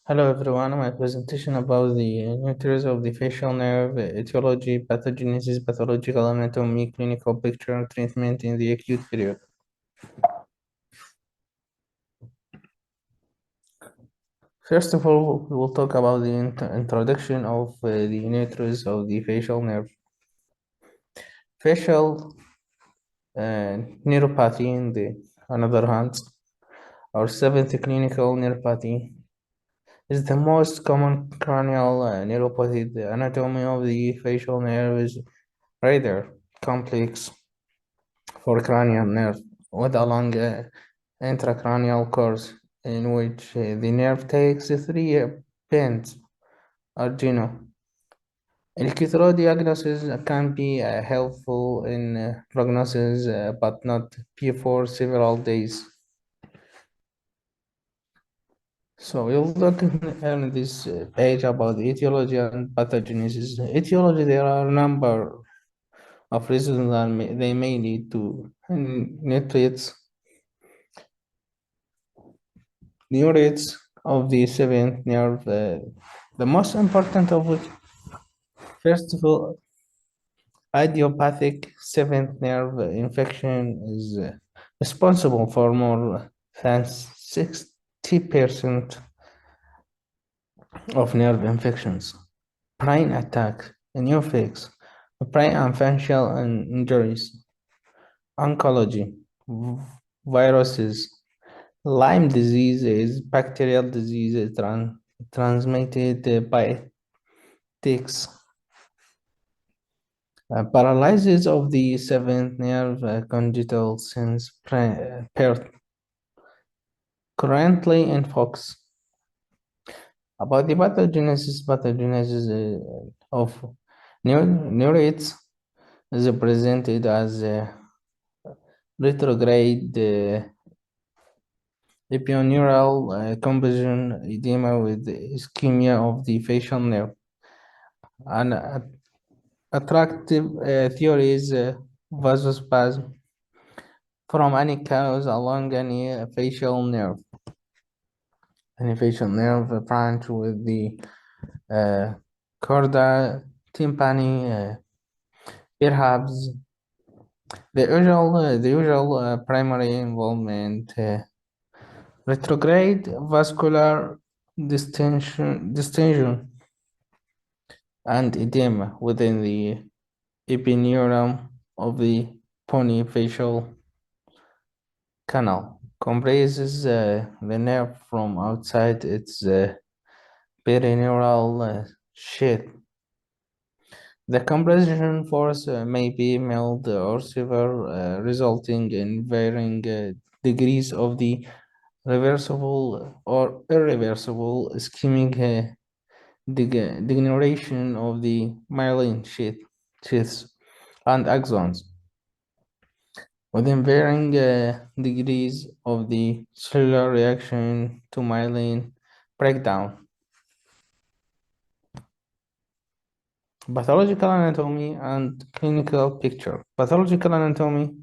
Hello everyone, my presentation about the neuritis of the facial nerve, etiology, pathogenesis, pathological anatomy, clinical picture, treatment in the acute period. First of all, we will talk about the introduction of the neuritis of the facial nerve. Facial neuropathy, in the other hand, or seventh clinical neuropathy, is the most common cranial neuropathy. The anatomy of the facial nerve is rather complex for cranial nerve with a long intracranial course in which the nerve takes three bends or geno. Electro diagnosis can be helpful in prognosis, but not before several days. So we'll look in this page about etiology and pathogenesis. Etiology, there are a number of reasons that they may lead to neuritis. Neuritis of the seventh nerve, the most important of which, first of all, idiopathic seventh nerve infection is responsible for more than 60% of nerve infections. Brain attack, neophyx, brain and facial injuries, oncology, viruses. Lyme disease is bacterial disease transmitted by ticks. Paralysis of the seventh nerve, congenital since birth, currently in Fox. About the pathogenesis of neuritis is presented as retrograde epineural compression edema with ischemia of the facial nerve. An attractive theory is vasospasm from any cause along any facial nerve. Any facial nerve branch with the chorda tympani, perhaps the usual primary involvement, retrograde vascular distension and edema within the epineurum of the ponyfacial canal, compresses the nerve from outside its perineural sheath. The compression force may be mild or severe, resulting in varying degrees of the reversible or irreversible ischemic degeneration of the myelin sheaths and axons, within varying degrees of the cellular reaction to myelin breakdown. Pathological anatomy and clinical picture. Pathological anatomy.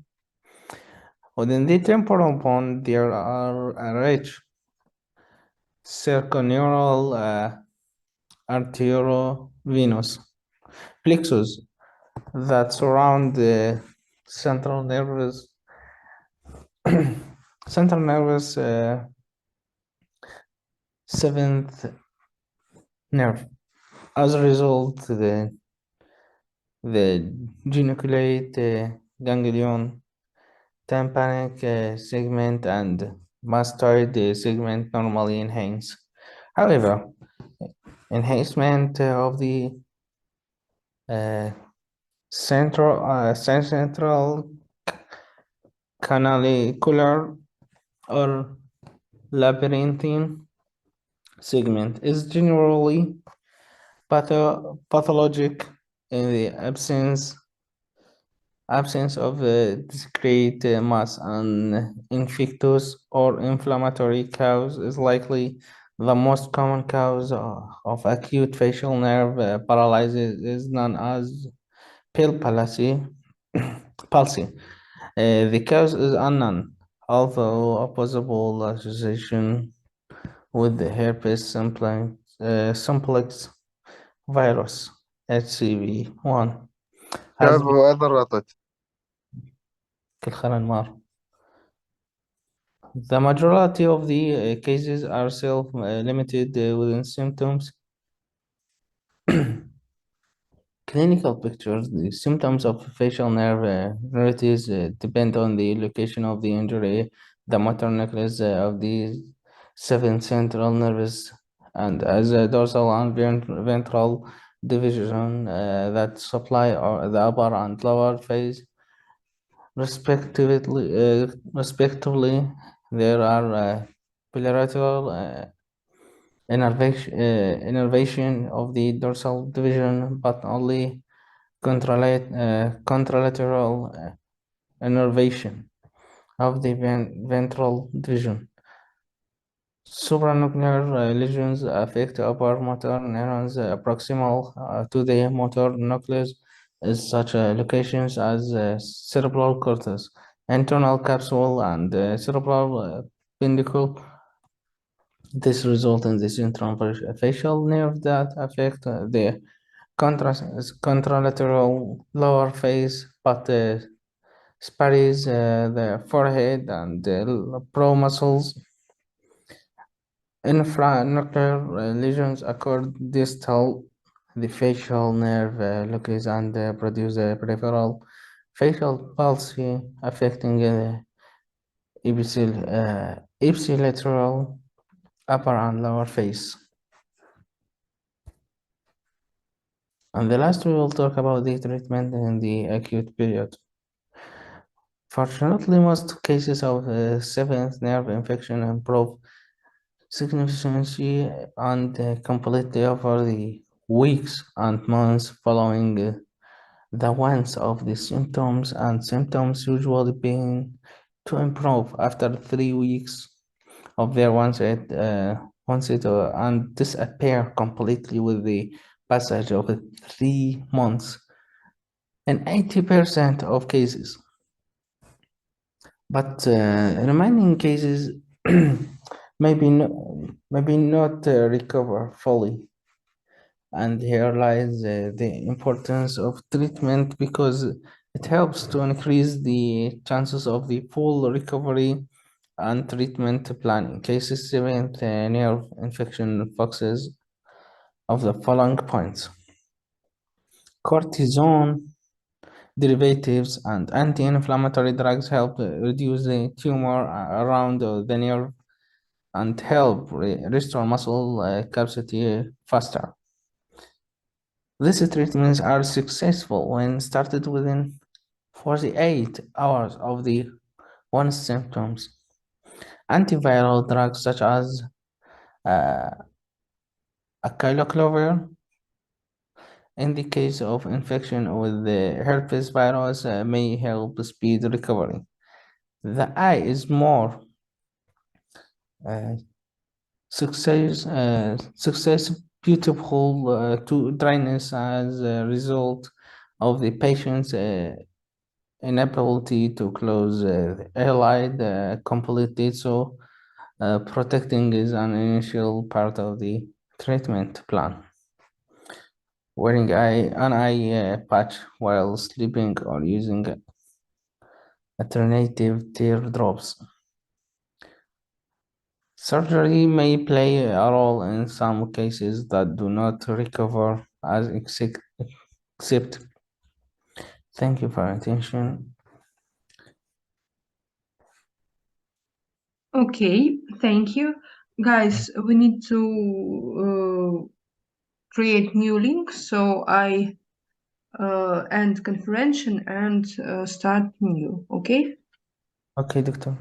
Within the temporal bone, there are a rich circoneural arteriovenous plexus that surround the central nervous seventh nerve. As a result, the geniculate ganglion, tympanic segment, and mastoid segment normally enhance. However, enhancement of the central canalicular or labyrinthine segment is generally pathologic in the absence of discrete mass, and infectious or inflammatory cause is likely the most common cause of acute facial nerve paralysis is known as pill palsy. The cause is unknown, although a possible association with the herpes simplex virus HCV1 has كيف been هذا الرطط؟ الخنمار. The majority of the cases are self-limited within symptoms. Clinical pictures. The symptoms of facial nerve neuritis depend on the location of the injury, the motor nucleus of the seven central nerves, and as a dorsal and ventral division that supply or the upper and lower face respectively. There are bilateral innervation of the dorsal division, but only contralateral innervation of the ventral division. Supranuclear lesions affect upper motor neurons proximal to the motor nucleus, is such locations as cerebral cortex, internal capsule, and cerebral peduncle. This results in the central facial nerve that affect the contralateral lower face, but spares the forehead and the brow muscles. Infranuclear lesions occur distal the facial nerve locus and produce a peripheral facial palsy affecting the ipsilateral upper and lower face. And the last we will talk about the treatment in the acute period. Fortunately, most cases of seventh nerve infection improve significantly and completely over the weeks and months following the ones of the symptoms, and symptoms usually begin to improve after 3 weeks of their onset and disappear completely with the passage of 3 months in 80% of cases. But remaining cases maybe not recover fully. And here lies the importance of treatment, because it helps to increase the chances of the full recovery. And treatment planning cases seventh nerve infection focuses of the following points: cortisone derivatives and anti-inflammatory drugs help reduce the tumor around the nerve and help restore muscle capacity faster. These treatments are successful when started within 48 hours of the one's symptoms. Antiviral drugs such as uh, acyloclovir, in the case of infection with the herpes virus, may help speed recovery. The eye is more uh, susceptible to dryness as a result of the patient's inability to close the eyelid completely. So, protecting is an initial part of the treatment plan. Wearing an eye patch while sleeping or using alternative teardrops. Surgery may play a role in some cases that do not recover as accepted. Thank you for your attention. Okay, thank you. Guys, we need to create new link, so I end conference and start new, okay? Okay, doctor.